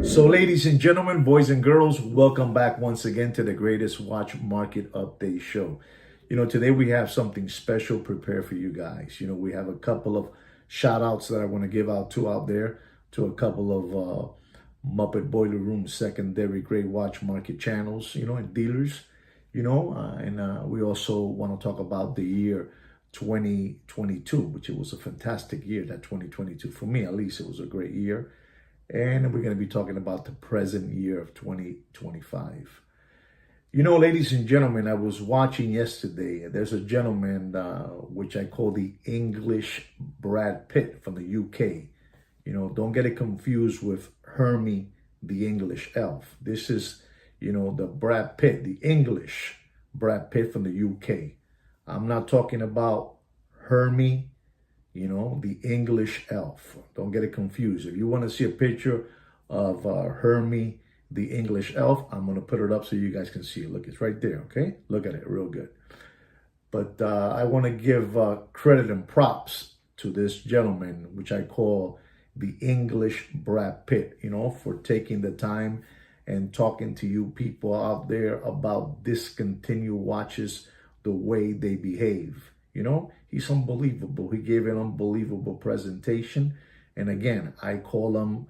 So, ladies and gentlemen, boys and girls, welcome back once again to the greatest watch market update show. Today we have something special prepared for you guys. We have a couple of shout outs that I want to give out there to a couple of Muppet Boiler Room secondary grade watch market channels, and dealers, and we also want to talk about the year 2022, which it was a fantastic year, that 2022. For me, at least, it was a great year. And we're going to be talking about the present year of 2025. Ladies and gentlemen, I was watching yesterday. There's a gentleman, which I call the English Brad Pitt from the UK. Don't get it confused with Hermie, the English elf. This is, the Brad Pitt, the English Brad Pitt from the UK. I'm not talking about Hermie, the English elf. Don't get it confused. If you want to see a picture of Hermie, the English elf, I'm going to put it up so you guys can see it. Look, it's right there, okay? Look at it real good. But I want to give credit and props to this gentleman, which I call the English Brad Pitt, for taking the time and talking to you people out there about discontinued watches, the way they behave. He's unbelievable. He gave an unbelievable presentation. And again, I call him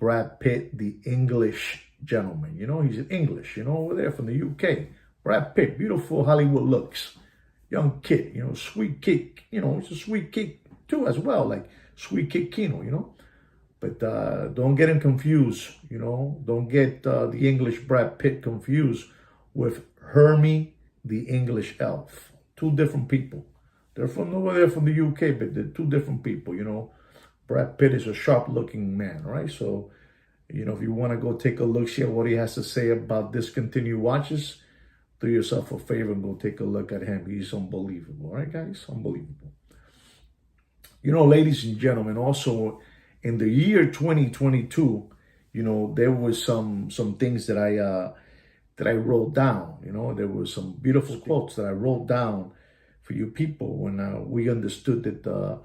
Brad Pitt, the English gentleman. He's an English, over there from the UK. Brad Pitt, beautiful Hollywood looks. Young kid, sweet kid. He's a sweet kid too as well, like Sweet Kid Kino, But don't get him confused, Don't get the English Brad Pitt confused with Hermie, the English elf. Two different people. They're from the UK, but they're two different people, Brad Pitt is a sharp-looking man, right? So, if you want to go take a look, see what he has to say about discontinued watches, do yourself a favor and go take a look at him. He's unbelievable, right, guys? Unbelievable. Ladies and gentlemen, also in the year 2022, there was some things that I wrote down. There were some beautiful quotes that I wrote down for you people when we understood that the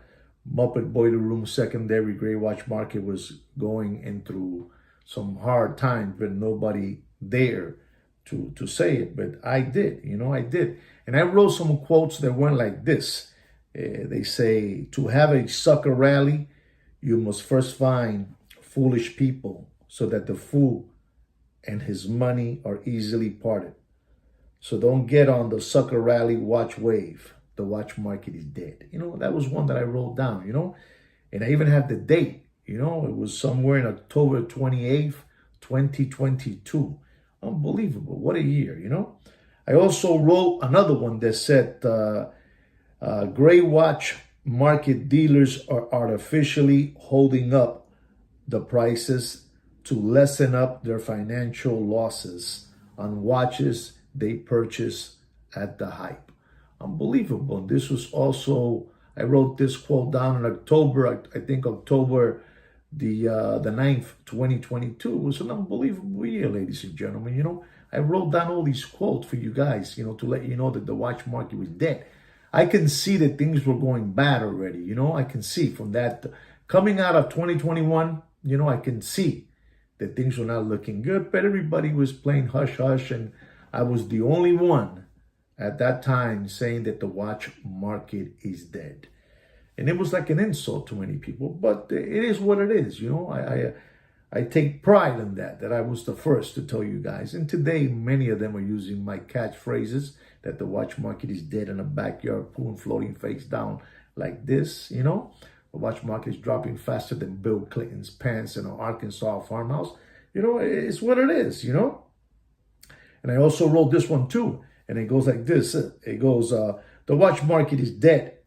Muppet Boiler Room secondary gray watch market was going into some hard times, but nobody there to say it. But I did, I did. And I wrote some quotes that went like this. They say, to have a sucker rally, you must first find foolish people so that the fool and his money are easily parted. So don't get on the sucker rally watch wave. The watch market is dead. That was one that I wrote down, and I even have the date, it was somewhere in October 28th, 2022. Unbelievable. What a year, I also wrote another one that said, gray watch market dealers are artificially holding up the prices to lessen up their financial losses on watches they purchase at the hype. Unbelievable. This was also, I wrote this quote down in October, I think October the 9th, 2022. It was an unbelievable year, ladies and gentlemen. I wrote down all these quotes for you guys, to let you know that the watch market was dead. I can see that things were going bad already, I can see from that. Coming out of 2021, I can see that things were not looking good, but everybody was playing hush-hush, and I was the only one at that time saying that the watch market is dead. And it was like an insult to many people, but it is what it is, I take pride in that I was the first to tell you guys. And today, many of them are using my catchphrases that the watch market is dead in a backyard pool floating face down like this, The watch market is dropping faster than Bill Clinton's pants in an Arkansas farmhouse. It's what it is, And I also wrote this one too. And it goes like this. It goes, the watch market is dead.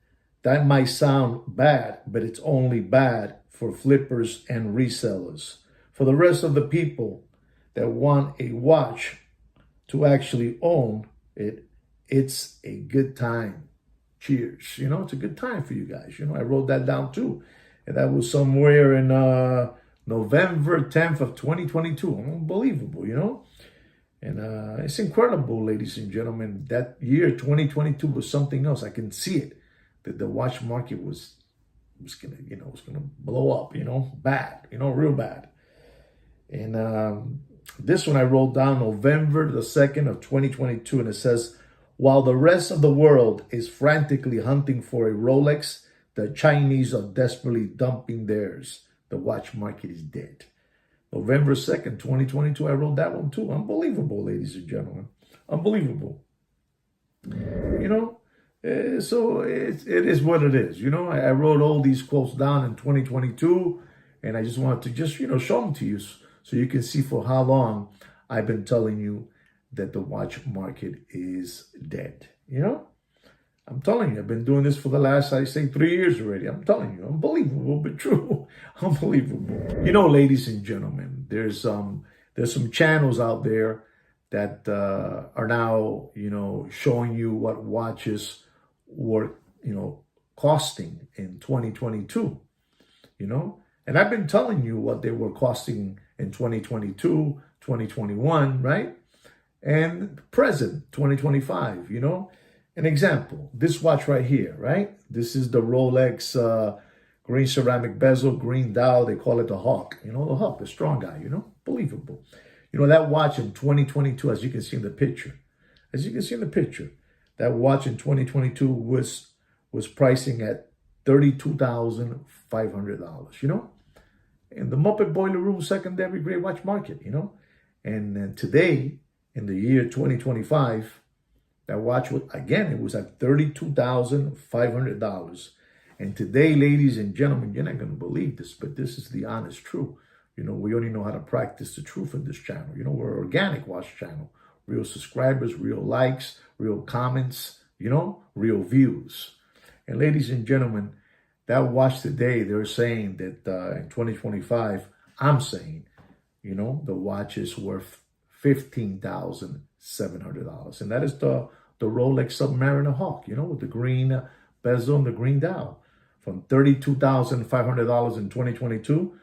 That might sound bad, but it's only bad for flippers and resellers. For the rest of the people that want a watch to actually own it, it's a good time. Cheers. It's a good time for you guys. I wrote that down too. And that was somewhere in November 10th of 2022. Unbelievable, And it's incredible, ladies and gentlemen. That year, 2022, was something else. I can see it, that the watch market was gonna blow up, bad, real bad. And this one I wrote down November the 2nd of 2022. And it says, while the rest of the world is frantically hunting for a Rolex, the Chinese are desperately dumping theirs. The watch market is dead. November 2nd, 2022, I wrote that one too. Unbelievable, ladies and gentlemen. Unbelievable. You know, so it is what it is. You know, I wrote all these quotes down in 2022, and I just wanted to just, show them to you so you can see for how long I've been telling you that the watch market is dead. I'm telling you, I've been doing this for the last, I say, 3 years already. I'm telling you, unbelievable, but true. Unbelievable. Ladies and gentlemen, there's some channels out there that are now, showing you what watches were, costing in 2022, and I've been telling you what they were costing in 2022, 2021, right? And present, 2025, An example, this watch right here, right? This is the Rolex green ceramic bezel, green dial. They call it the Hulk. The Hulk, the strong guy, Believable. That watch in 2022, as you can see in the picture, that watch in 2022 was pricing at $32,500, in the Muppet Boiler Room secondary grade watch market, And then today, in the year 2025, that watch was, again, it was at $32,500. And today, ladies and gentlemen, you're not going to believe this, but this is the honest truth. We only know how to practice the truth in this channel. We're an organic watch channel. Real subscribers, real likes, real comments, real views. And ladies and gentlemen, that watch today, they're saying that in 2025, I'm saying, the watch is worth $15,700. And that is the Rolex Submariner Hulk, with the green bezel and the green dial. From $32,500 in 2022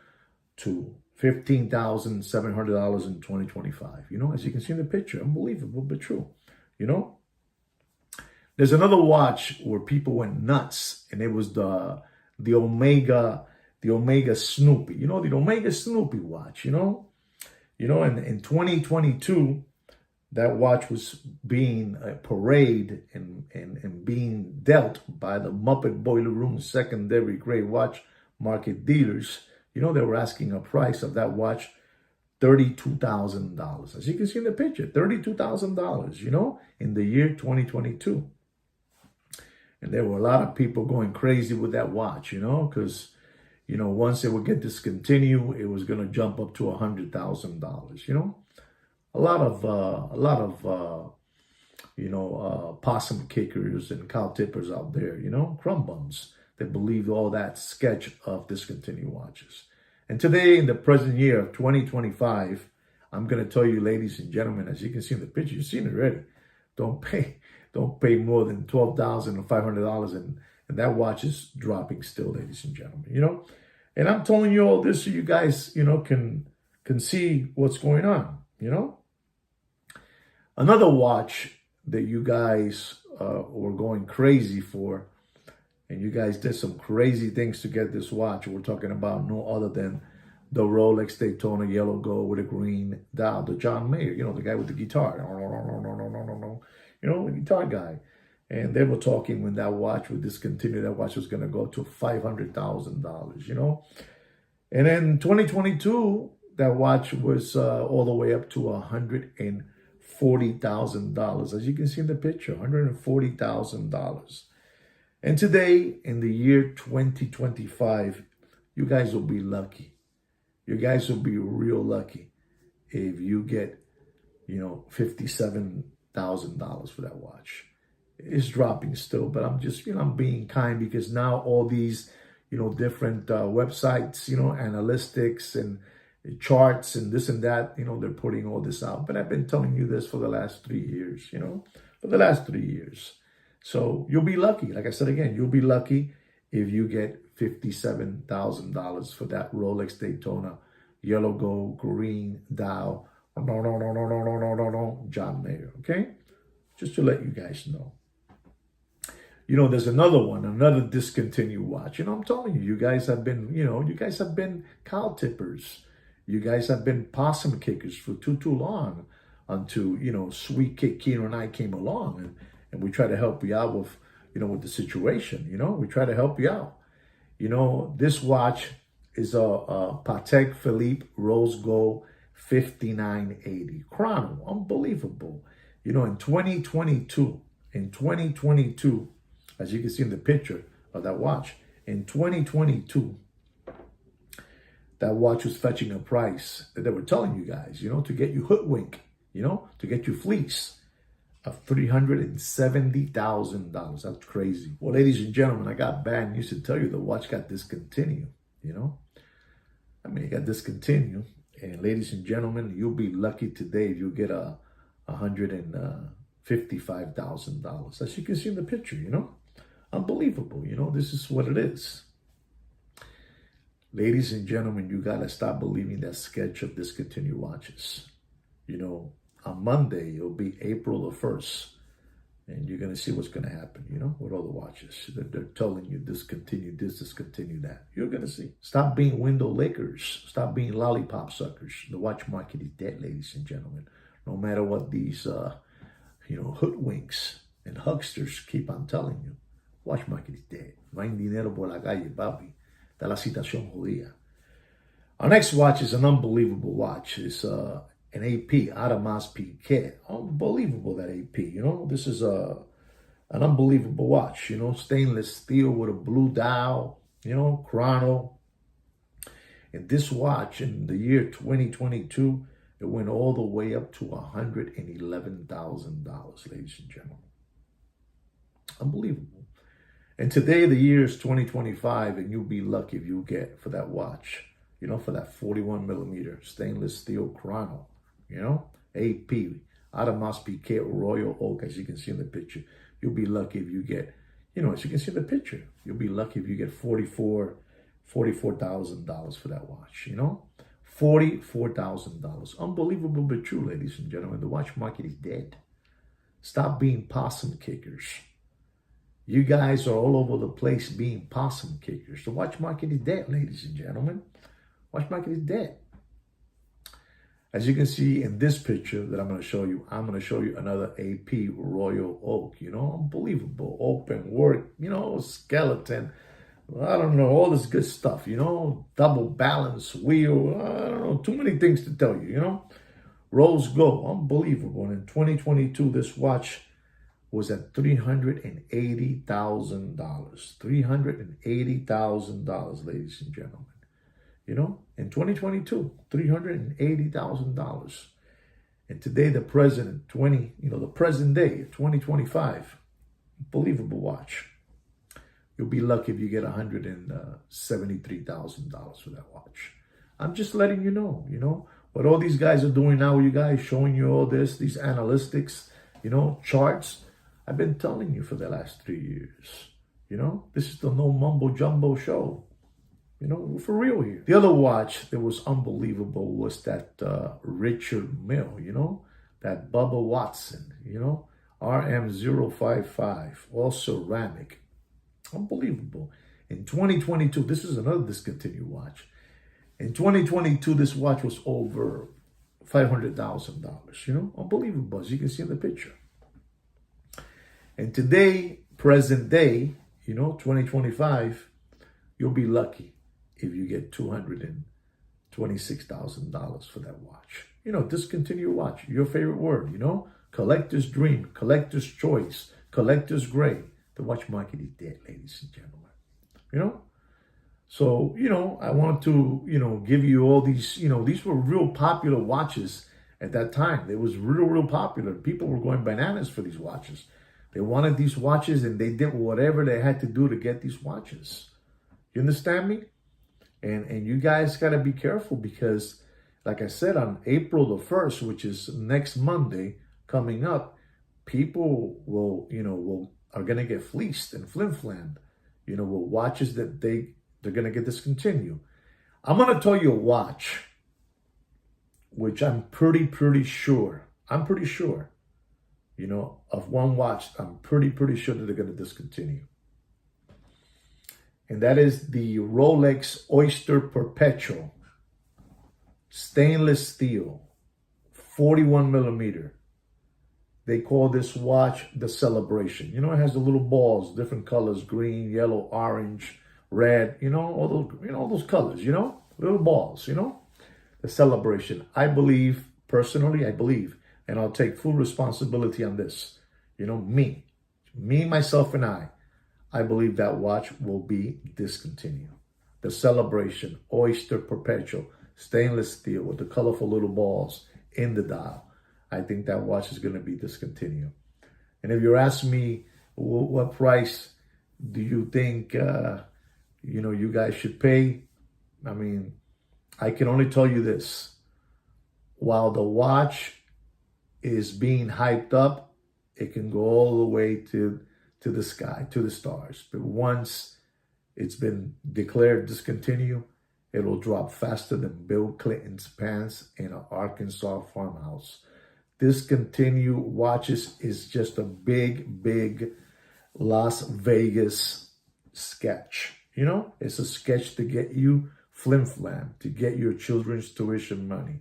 to $15,700 in 2025. As you can see in the picture, unbelievable, but true. There's another watch where people went nuts, and it was the Omega Snoopy. The Omega Snoopy watch, and in 2022, that watch was being paraded and being dealt by the Muppet Boiler Room secondary grade watch market dealers. They were asking a price of that watch $32,000. As you can see in the picture, $32,000, in the year 2022. And there were a lot of people going crazy with that watch, because, once it would get discontinued, it was going to jump up to $100,000, A lot of possum kickers and cow tippers out there, crumb bums that believe all that sketch of discontinued watches. And today, in the present year of 2025, I'm going to tell you, ladies and gentlemen, as you can see in the picture, you've seen it already. Don't pay more than $12,500, and that watch is dropping still, ladies and gentlemen. And I'm telling you all this so you guys, can see what's going on. Another watch that you guys were going crazy for, and you guys did some crazy things to get this watch. We're talking about no other than the Rolex Daytona yellow gold with a green dial, the John Mayer, the guy with the guitar. The guitar guy. And they were talking when that watch would discontinue, that watch was going to go to $500,000, And in 2022, that watch was all the way up to $140,000. As you can see in the picture, $140,000. And today, in the year 2025, you guys will be lucky. You guys will be real lucky if you get, $57,000 for that watch. It's dropping still, but I'm just, I'm being kind because now all these, different websites, analytics and charts and this and that, they're putting all this out. But I've been telling you this for the last 3 years, for the last 3 years. So you'll be lucky. Like I said again, you'll be lucky if you get $57,000 for that Rolex Daytona yellow gold green dial. No, John Mayer. Okay, just to let you guys know. There's another discontinued watch. I'm telling you, you guys have been, you guys have been cow tippers. You guys have been possum kickers for too long until, Sweet Kid Keno and I came along and we try to help you out with, with the situation, we try to help you out. This watch is a Patek Philippe Rose Gold 5980 chrono. Unbelievable. In 2022, as you can see in the picture of that watch, in 2022, that watch was fetching a price that they were telling you guys, to get you hoodwink, to get you fleece of $370,000. That's crazy. Well, ladies and gentlemen, I got bad news to tell you. The watch got discontinued, it got discontinued. And ladies and gentlemen, you'll be lucky today if you get a $155,000. As you can see in the picture, unbelievable. This is what it is. Ladies and gentlemen, you got to stop believing that sketch of discontinued watches. On Monday, it'll be April the 1st. And you're going to see what's going to happen, with all the watches. They're telling you discontinue this, discontinue that. You're going to see. Stop being window lickers. Stop being lollipop suckers. The watch market is dead, ladies and gentlemen. No matter what these, hoodwinks and hucksters keep on telling you. Watch market is dead. No hay dinero por la calle, papi. Está la situación jodida. Our next watch is an unbelievable watch. It's an AP, Audemars Piguet. Unbelievable, that AP, This is an unbelievable watch, Stainless steel with a blue dial, chrono. And this watch in the year 2022, it went all the way up to $111,000, ladies and gentlemen. Unbelievable. And today, the year is 2025, and you'll be lucky if you get for that watch, for that 41 millimeter stainless steel chrono, AP, Audemars Piguet Royal Oak, as you can see in the picture. You'll be lucky if you get, as you can see in the picture, you'll be lucky if you get $44,000 for that watch, $44,000. Unbelievable but true, ladies and gentlemen. The watch market is dead. Stop being possum kickers. You guys are all over the place being possum kickers. The watch market is dead, ladies and gentlemen. Watch market is dead. As you can see in this picture that I'm going to show you another AP Royal Oak, unbelievable, open work, skeleton, I don't know, all this good stuff, double balance wheel, I don't know, too many things to tell you, Rose gold, unbelievable. And in 2022, this watch was at $380,000. $380,000, ladies and gentlemen. In 2022, $380,000. And today, the present day, 2025, unbelievable watch. You'll be lucky if you get $173,000 for that watch. I'm just letting you know, what all these guys are doing now, you guys showing you all this, these analytics, charts. I've been telling you for the last 3 years, this is the no mumbo jumbo show, for real here. The other watch that was unbelievable was that Richard Mille, that Bubba Watson, RM055, all ceramic. Unbelievable. In 2022, this is another discontinued watch. In 2022, this watch was over $500,000, unbelievable, as you can see in the picture. And today, present day, 2025, you'll be lucky if you get $226,000 for that watch. Discontinued watch, your favorite word, collector's dream, collector's choice, collector's gray. The watch market is dead, ladies and gentlemen. So, I wanted to, give you all these, these were real popular watches at that time. They was real popular. People were going bananas for these watches. They wanted these watches and they did whatever they had to do to get these watches. You understand me? And you guys got to be careful because, like I said, on April the 1st, which is next Monday coming up, people are going to get fleeced and flim-flammed, with watches that they're going to get discontinued. I'm going to tell you a watch, which I'm pretty sure, of one watch, I'm pretty sure that they're going to discontinue. And that is the Rolex Oyster Perpetual. stainless steel, 41 millimeter. They call this watch the Celebration. You know, it has the little balls, different colors, green, yellow, orange, red, all those colors, little balls, the Celebration. I believe, personally, and I'll take full responsibility on this. Me, myself, and I believe that watch will be discontinued. The Celebration, Oyster Perpetual, stainless steel with the colorful little balls in the dial. I think that watch is going to be discontinued. And if you're asking me what price do you think, you guys should pay, I mean, I can only tell you this. While the watch is being hyped up, it can go all the way to the sky, to the stars. But once it's been declared discontinued, it'll drop faster than Bill Clinton's pants in an Arkansas farmhouse. Discontinued watches is just a big Las Vegas sketch. It's a sketch to get you flim-flam, to get your children's tuition money.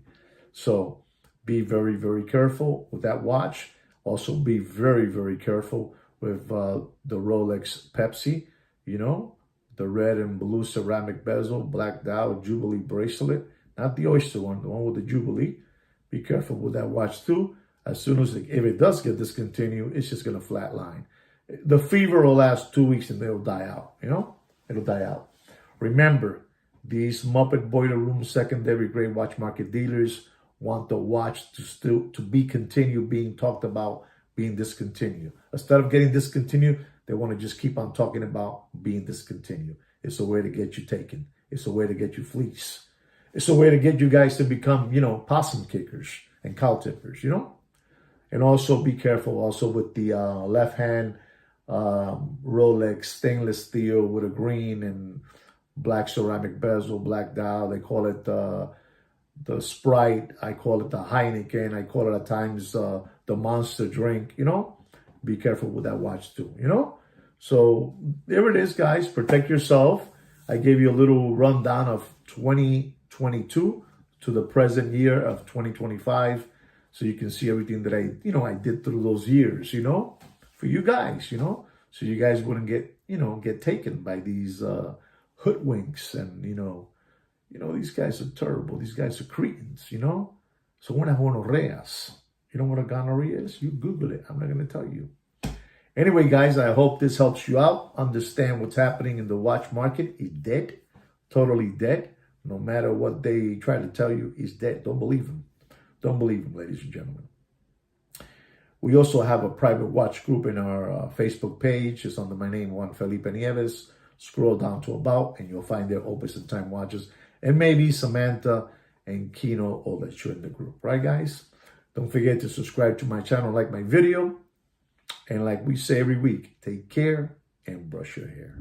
So be very careful with that watch. Also be very careful with the Rolex Pepsi, the red and blue ceramic bezel, black dial, Jubilee bracelet, not the Oyster one, the one with the Jubilee. Be careful with that watch too. As soon as, if it does get discontinued, it's just going to flatline. The fever will last 2 weeks and it'll die out, It'll die out. Remember, these Muppet Boiler Room secondary grade watch market dealers want the watch to be continued being talked about, being discontinued. Instead of getting discontinued, they want to just keep on talking about being discontinued. It's a way to get you taken. It's a way to get you fleeced. It's a way to get you guys to become, possum kickers and cow tippers, And also be careful also with the left hand Rolex stainless steel with a green and black ceramic bezel, black dial. They call it the Sprite. I call it the Heineken. I call it at times the Monster drink, Be careful with that watch too, So there it is, guys. Protect yourself. I gave you a little rundown of 2022 to the present year of 2025. So you can see everything that I did through those years, for you guys, so you guys wouldn't get taken by these hoodwinks and, these guys are terrible. These guys are cretins, So una gonorreas. You know what a gonorrhea is? You Google it. I'm not going to tell you. Anyway, guys, I hope this helps you out. Understand what's happening in the watch market. It's dead. Totally dead. No matter what they try to tell you, it's dead. Don't believe them. Don't believe them, ladies and gentlemen. We also have a private watch group in our Facebook page. It's under my name, Juan Felipe Nieves. Scroll down to about, and you'll find their opposite time watches. And maybe Samantha and Kino will let you in the group. Right, guys? Don't forget to subscribe to my channel, like my video. And like we say every week, take care and brush your hair.